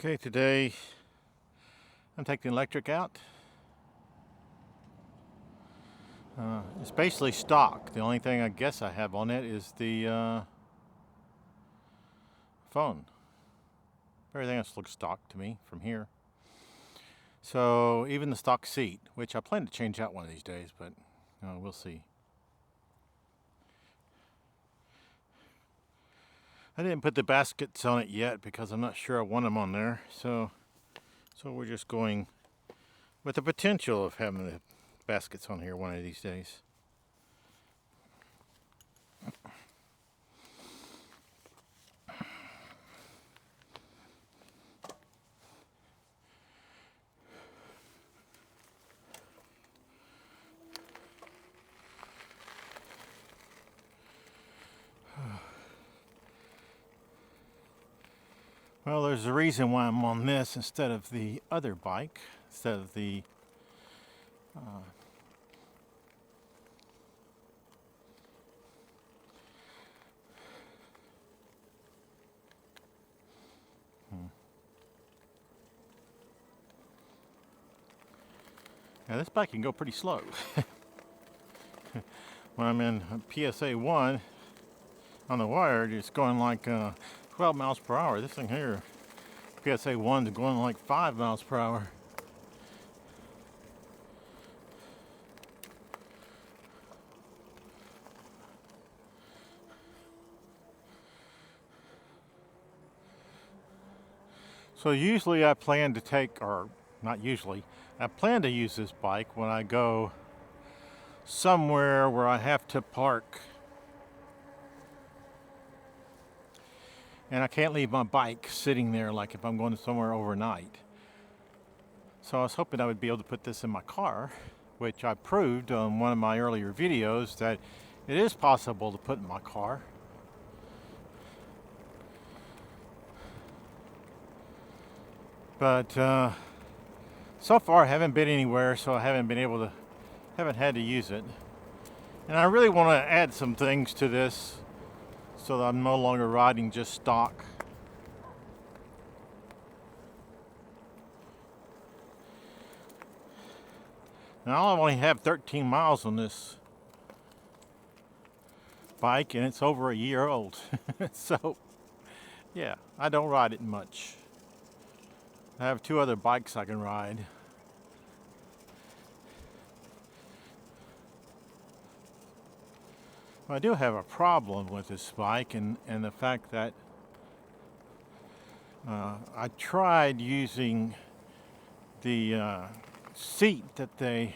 Okay, today I'm taking the Lectric out. It's basically stock. The only thing I guess I have on it is the phone. Everything else looks stock to me from here. So even the stock seat, which I plan to change out one of these days, but we'll see. I didn't put the baskets on it yet because I'm not sure I want them on there. So we're just going with the potential of having the baskets on here one of these days. Well, there's a reason why I'm on this instead of the other bike, instead of the Now this bike can go pretty slow. When I'm in PSA 1 on the wire, it's going like 12 miles per hour. This thing here, PSA 1 is going like 5 miles per hour. So usually I plan to take, or not usually, I plan to use this bike when I go somewhere where I have to park and I can't leave my bike sitting there, like if I'm going somewhere overnight. So I was hoping I would be able to put this in my car, which I proved on one of my earlier videos that it is possible to put in my car. But so far I haven't been anywhere, so I haven't had to use it. And I really want to add some things to this so that I'm no longer riding just stock. Now I only have 13 miles on this bike and it's over a year old. So yeah, I don't ride it much. I have two other bikes I can ride. I do have a problem with this bike and the fact that I tried using the seat that they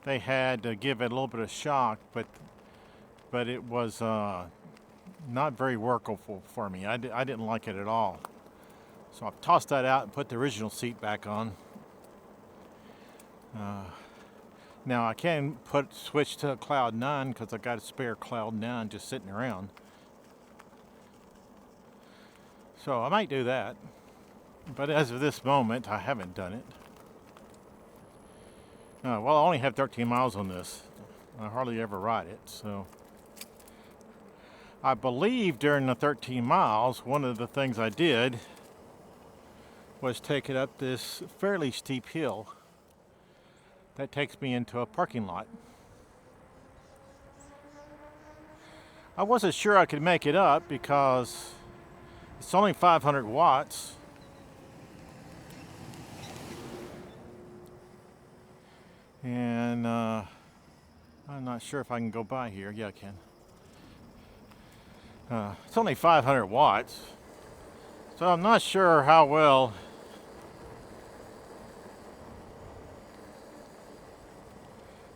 had to give it a little bit of shock, but it was not very workable for me. I didn't like it at all. So I've tossed that out and put the original seat back on. Now I can switch to a Cloud 9 because I got a spare Cloud 9 just sitting around. So I might do that. But as of this moment, I haven't done it. Well, I only have 13 miles on this. I hardly ever ride it, so. I believe during the 13 miles, one of the things I did was take it up this fairly steep hill that takes me into a parking lot. I wasn't sure I could make it up because it's only 500 watts. And I'm not sure if I can go by here. Yeah, I can. It's only 500 watts. So I'm not sure how well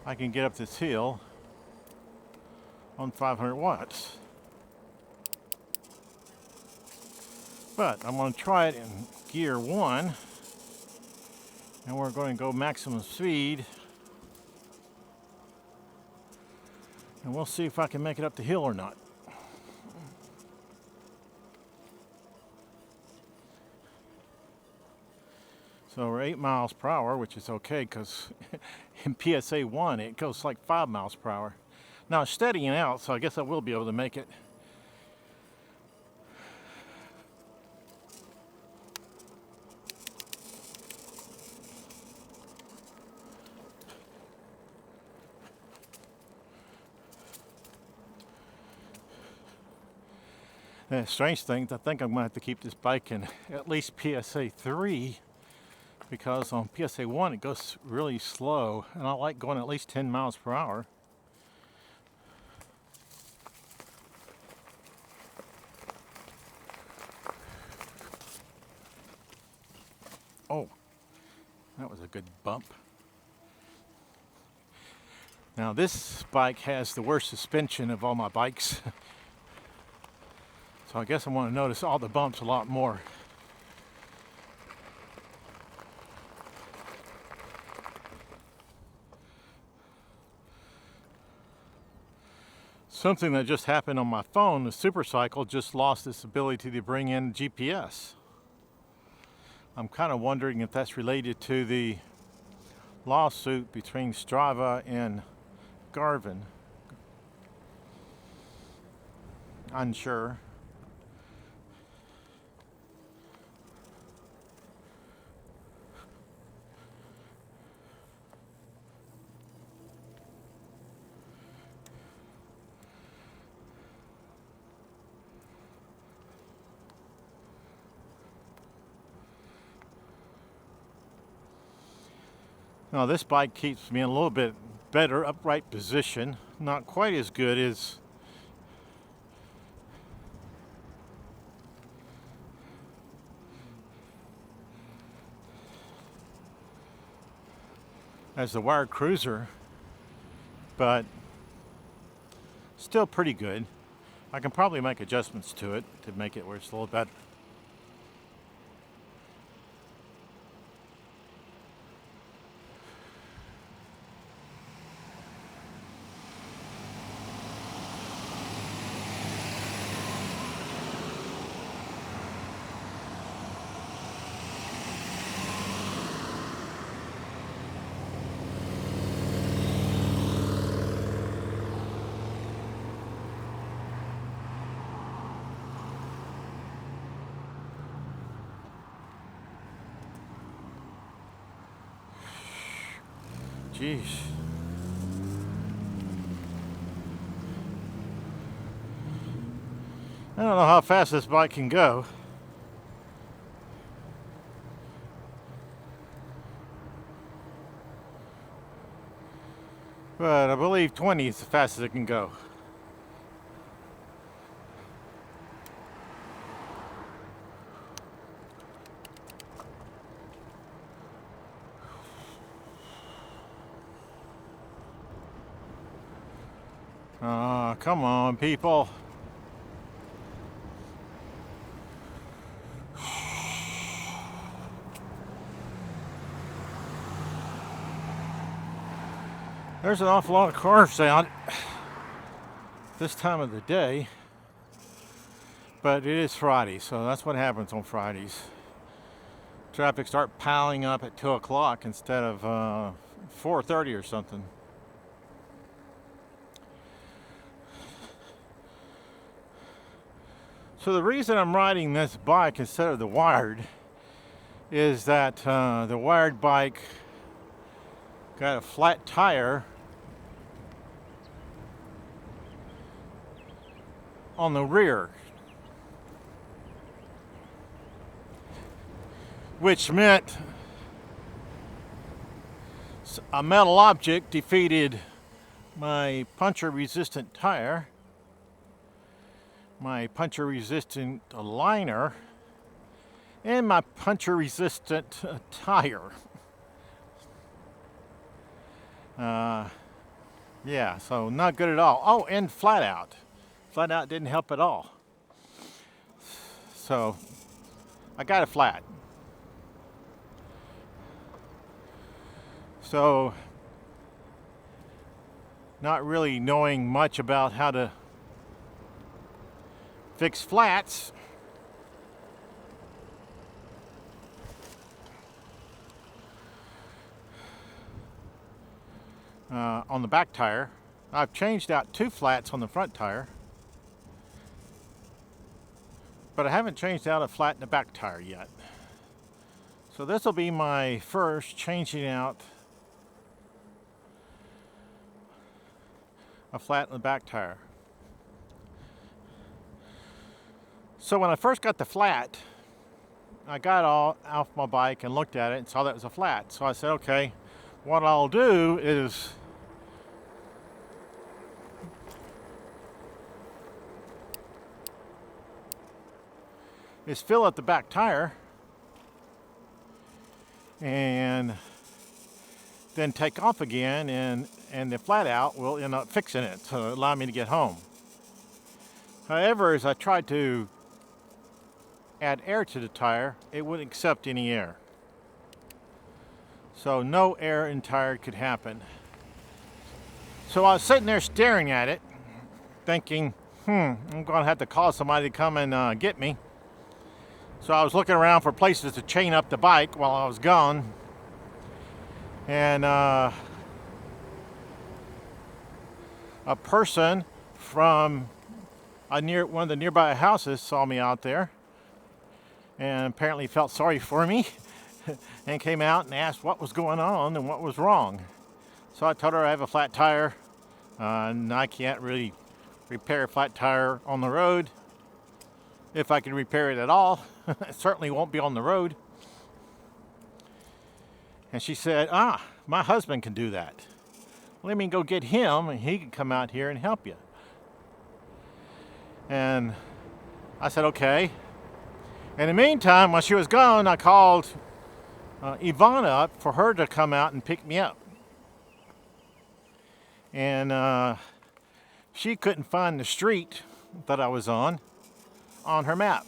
I can get up this hill on 500 watts. But I'm going to try it in gear 1. And we're going to go maximum speed. And we'll see if I can make it up the hill or not. So we're 8 miles per hour, which is okay because in PSA 1 it goes like 5 miles per hour. Now it's steadying out, so I guess I will be able to make it. The strange thing is I think I'm going to have to keep this bike in at least PSA 3, because on PSA 1 it goes really slow, and I like going at least 10 miles per hour. Oh, that was a good bump. Now this bike has the worst suspension of all my bikes. So I guess I want to notice all the bumps a lot more. Something that just happened on my phone, the Supercycle just lost its ability to bring in GPS. I'm kind of wondering if that's related to the lawsuit between Strava and Garmin. Unsure. Now this bike keeps me in a little bit better upright position. Not quite as good as the Wired Cruiser, but still pretty good. I can probably make adjustments to it to make it where it's a little better. Jeez. I don't know how fast this bike can go. But I believe 20 is the fastest it can go. Come on, people. There's an awful lot of cars out this time of the day, but it is Friday, so that's what happens on Fridays. Traffic starts piling up at 2 o'clock instead of 4:30 or something. So the reason I'm riding this bike instead of the wired is that the wired bike got a flat tire on the rear, which meant a metal object defeated my puncture-resistant tire, my puncture-resistant liner, and my puncture-resistant tire. Yeah, so not good at all. Oh, and flat out. Flat out didn't help at all. So I got it flat. So not really knowing much about how to fix flats, on the back tire. I've changed out 2 flats on the front tire, but I haven't changed out a flat in the back tire yet. So this will be my first changing out a flat in the back tire. So when I first got the flat, I got all off my bike and looked at it and saw that it was a flat. So I said, okay, what I'll do is fill up the back tire and then take off again, and the flat out will end up fixing it to allow me to get home. However, as I tried to add air to the tire, it wouldn't accept any air. So no air in tire could happen. So I was sitting there staring at it, thinking, I'm going to have to call somebody to come and get me. So I was looking around for places to chain up the bike while I was gone. And a person from one of the nearby houses saw me out there and apparently felt sorry for me and came out and asked what was going on and what was wrong. So I told her I have a flat tire and I can't really repair a flat tire on the road. If I can repair it at all, it certainly won't be on the road. And she said, my husband can do that. Let me go get him and he can come out here and help you. And I said, okay. In the meantime, while she was gone, I called Ivana up for her to come out and pick me up. And she couldn't find the street that I was on her map.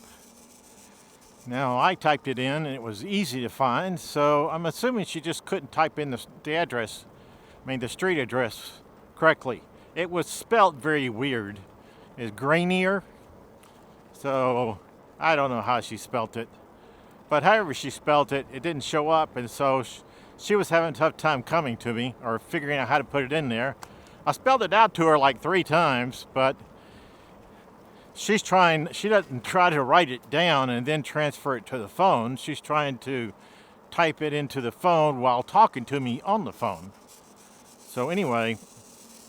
Now I typed it in and it was easy to find, so I'm assuming she just couldn't type in the street address correctly. It was spelt very weird. It's grainier, so I don't know how she spelt it. But however she spelt it, it didn't show up, and so she was having a tough time coming to me or figuring out how to put it in there. I spelled it out to her like 3 times, but she doesn't try to write it down and then transfer it to the phone. She's trying to type it into the phone while talking to me on the phone. So anyway,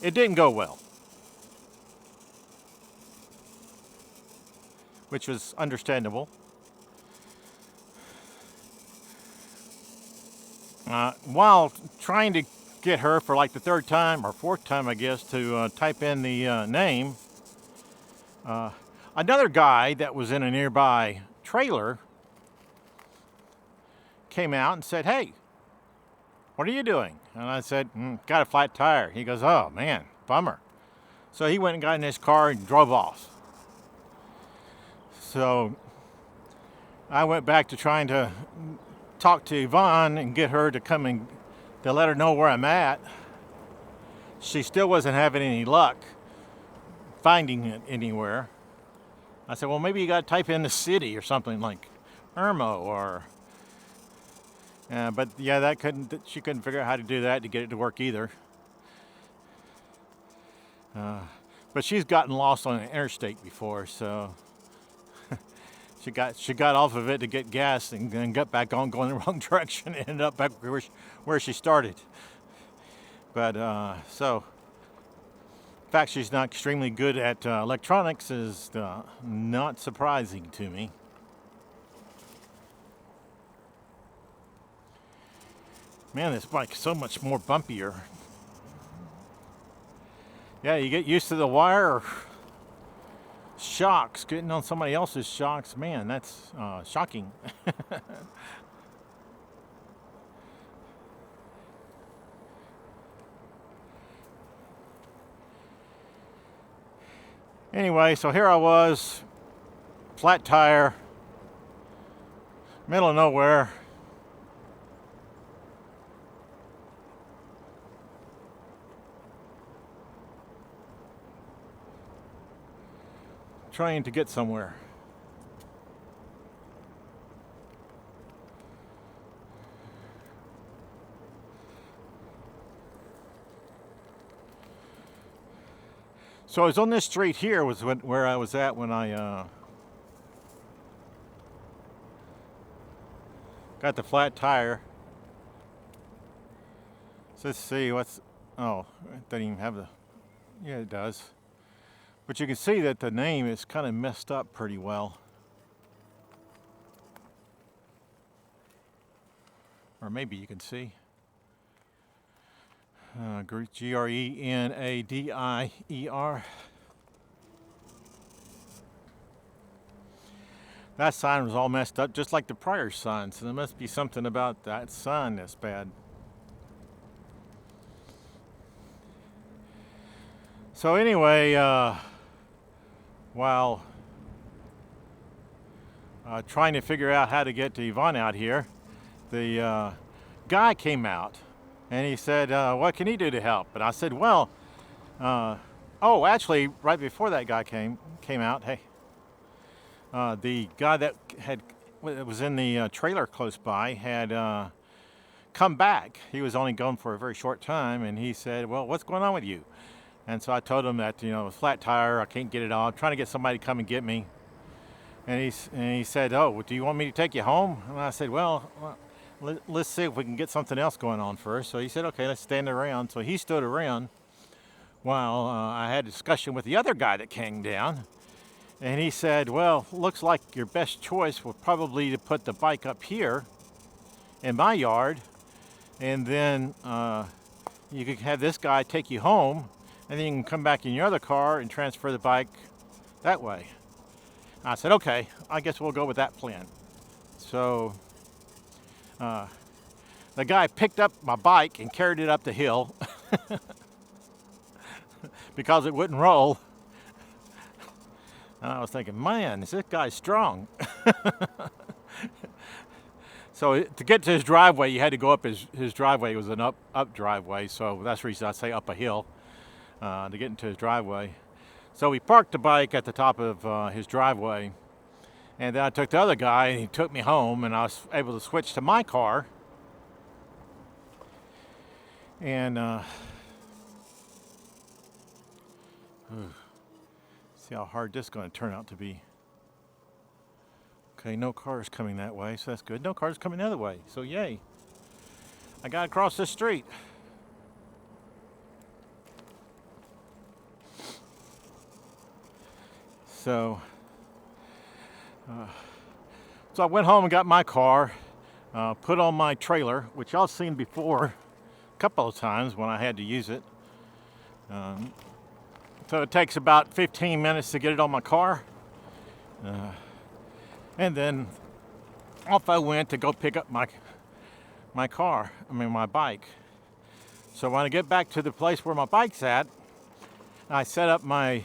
it didn't go well, which was understandable. While trying to get her for like the 3rd time or 4th time, I guess, to type in the name, another guy that was in a nearby trailer came out and said, "Hey, what are you doing?" And I said, "Got a flat tire." He goes, "Oh man, bummer." So he went and got in his car and drove off. So I went back to trying to talk to Yvonne and get her to come and to let her know where I'm at. She still wasn't having any luck finding it anywhere. I said, well, maybe you got to type in the city or something like Irmo or... but yeah, she couldn't figure out how to do that to get it to work either. But she's gotten lost on an interstate before, so she got off of it to get gas and then got back on going the wrong direction and ended up back where she started. But so the fact she's not extremely good at electronics is not surprising to me. Man, this bike is so much more bumpier. Yeah, you get used to the wire shocks, getting on somebody else's shocks. Man, that's shocking. Anyway, so here I was, flat tire, middle of nowhere. Trying to get somewhere. So I was on this street here was where I was at when I got the flat tire. So let's see what's, oh, it doesn't even have the, yeah it does. But you can see that the name is kind of messed up pretty well. or maybe you can see. Grenadier. That sign was all messed up, just like the prior sign, so there must be something about that sign that's bad. So anyway, while trying to figure out how to get to Yvonne out here, the guy came out and he said, what can he do to help? And I said, well, oh, actually, right before that guy came out, hey, the guy that was in the trailer close by had come back. He was only gone for a very short time, and he said, well, what's going on with you? And so I told him that, a flat tire, I can't get it on. I'm trying to get somebody to come and get me. And he said, oh, do you want me to take you home? And I said, well, let's see if we can get something else going on first. So he said, okay, let's stand around. So he stood around while I had a discussion with the other guy that came down. And he said, well, looks like your best choice was probably to put the bike up here in my yard. And then you could have this guy take you home. And then you can come back in your other car and transfer the bike that way. I said, okay, I guess we'll go with that plan. So the guy picked up my bike and carried it up the hill because it wouldn't roll. And I was thinking, man, this guy strong. So to get to his driveway, you had to go up his driveway. It was an up driveway, so that's the reason I say up a hill. To get into his driveway. So we parked the bike at the top of his driveway, and then I took the other guy and he took me home, and I was able to switch to my car. And see how hard this is going to turn out to be. Okay, no cars coming that way, so that's good. No cars coming the other way, so yay. I got across the street. So I went home and got my car, put on my trailer, which y'all seen before a couple of times when I had to use it. So it takes about 15 minutes to get it on my car. And then off I went to go pick up my bike. So when I get back to the place where my bike's at, I set up my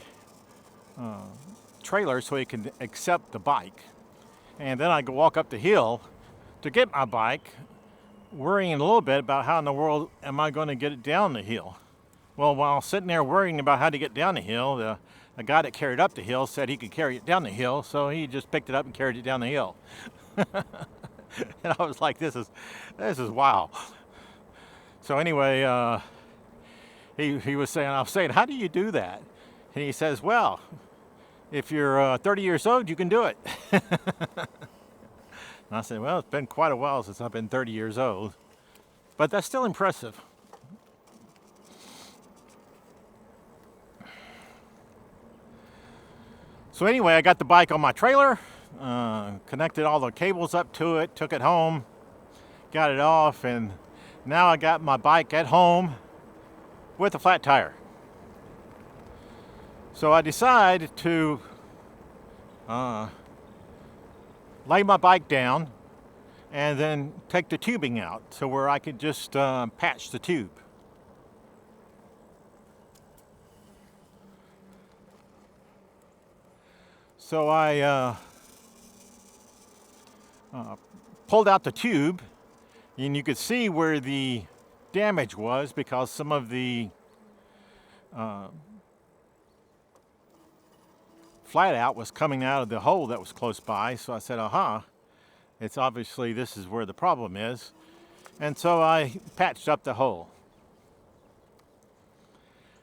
trailer so he can accept the bike, and then I go walk up the hill to get my bike, worrying a little bit about how in the world am I going to get it down the hill. Well, while sitting there worrying about how to get down the hill, the guy that carried up the hill said he could carry it down the hill, so he just picked it up and carried it down the hill. And I was like, this is wow. So anyway, he was saying, I was saying, how do you do that? And he says, well, if you're 30 years old, you can do it. And I said, well, it's been quite a while since I've been 30 years old, but that's still impressive. So anyway, I got the bike on my trailer, connected all the cables up to it, took it home, got it off, and now I got my bike at home with a flat tire. So I decided to lay my bike down and then take the tubing out so where I could just patch the tube. So I pulled out the tube, and you could see where the damage was because some of the flat out was coming out of the hole that was close by. So I said, aha, it's obviously this is where the problem is. And so I patched up the hole.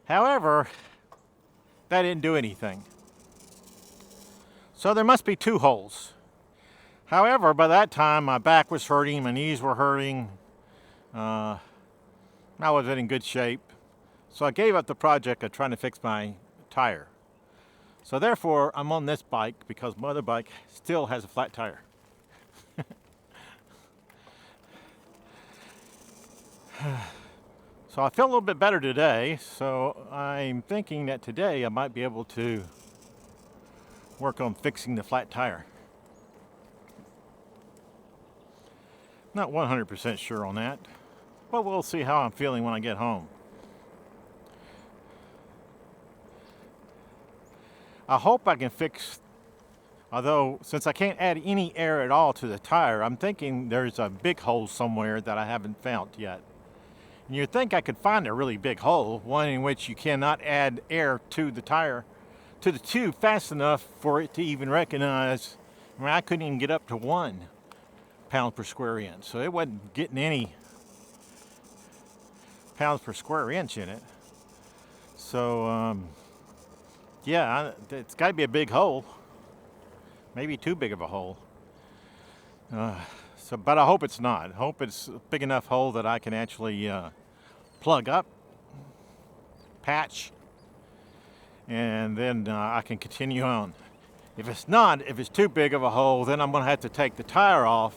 However, that didn't do anything. So there must be two holes. However, by that time my back was hurting, my knees were hurting. I wasn't in good shape. So I gave up the project of trying to fix my tire. So therefore, I'm on this bike because my other bike still has a flat tire. So I feel a little bit better today, so I'm thinking that today I might be able to work on fixing the flat tire. Not 100% sure on that, but we'll see how I'm feeling when I get home. I hope I can fix, although since I can't add any air at all to the tire, I'm thinking there's a big hole somewhere that I haven't found yet. And you'd think I could find a really big hole, one in which you cannot add air to the tire, to the tube fast enough for it to even recognize. I mean, I couldn't even get up to 1 pound per square inch, so it wasn't getting any pounds per square inch in it. So, yeah, it's got to be a big hole, maybe too big of a hole. But I hope it's not. I hope it's a big enough hole that I can actually plug up, patch, and then I can continue on. If it's not, if it's too big of a hole, then I'm going to have to take the tire off.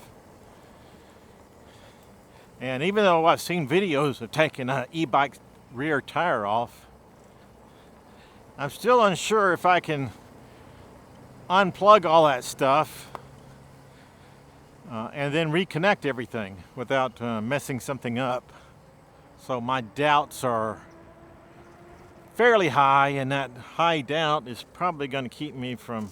And even though I've seen videos of taking an e-bike rear tire off, I'm still unsure if I can unplug all that stuff and then reconnect everything without messing something up. So my doubts are fairly high, and that high doubt is probably going to keep me from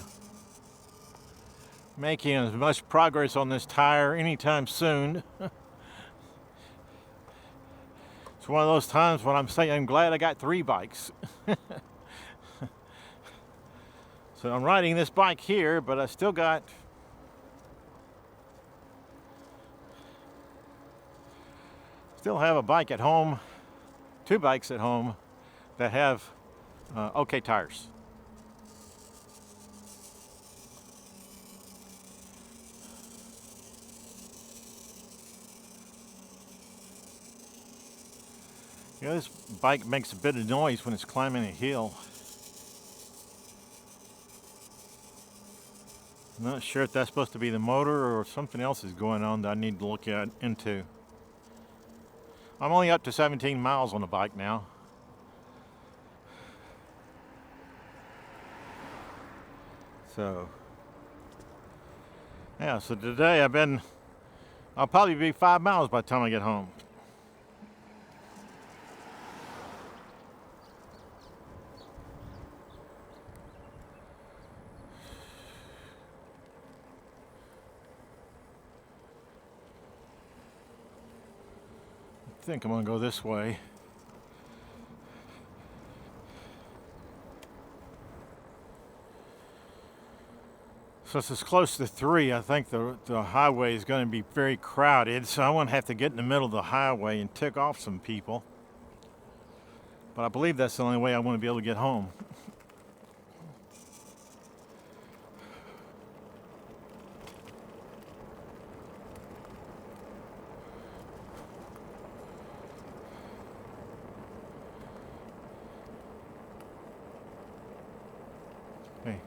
making as much progress on this tire anytime soon. It's one of those times when I'm saying I'm glad I got 3 bikes. So I'm riding this bike here, but I still have a bike at home, 2 bikes at home that have okay tires. You know, this bike makes a bit of noise when it's climbing a hill. I'm not sure if that's supposed to be the motor or something else is going on that I need to look into. I'm only up to 17 miles on the bike now. So, yeah, so today I'll probably be 5 miles by the time I get home. I think I'm going to go this way. Since it's close to 3, I think the highway is going to be very crowded, so I won't have to get in the middle of the highway and tick off some people. But I believe that's the only way I want to be able to get home. Hey.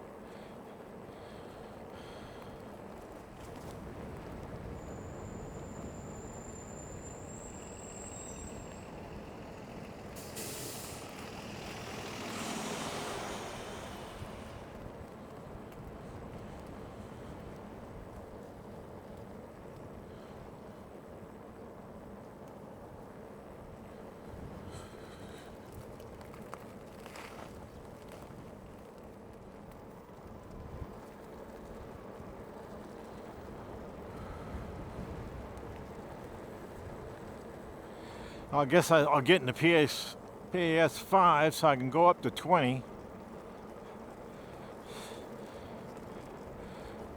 I guess I'll get in the PAS 5 so I can go up to 20.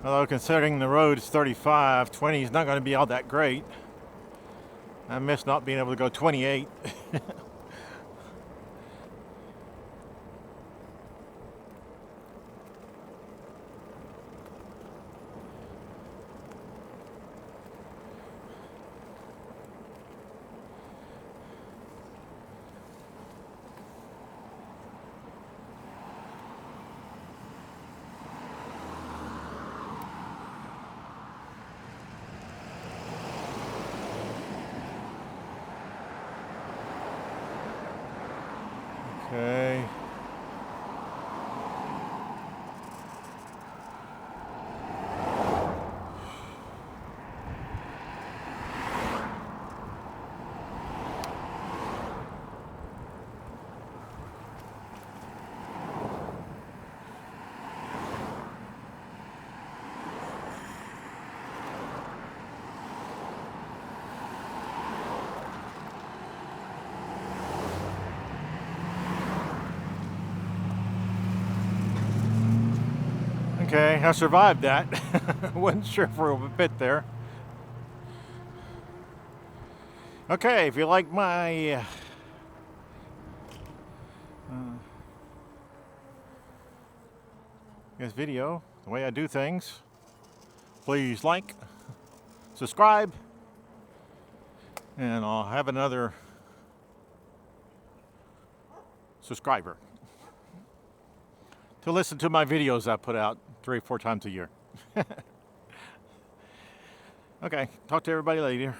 Although considering the road is 35, 20 is not going to be all that great. I miss not being able to go 28. Okay. Okay, I survived that. Wasn't sure for a bit there. Okay, if you like my this video, the way I do things, please like, subscribe, and I'll have another subscriber to listen to my videos I put out 3 or 4 times a year. Okay, talk to everybody later.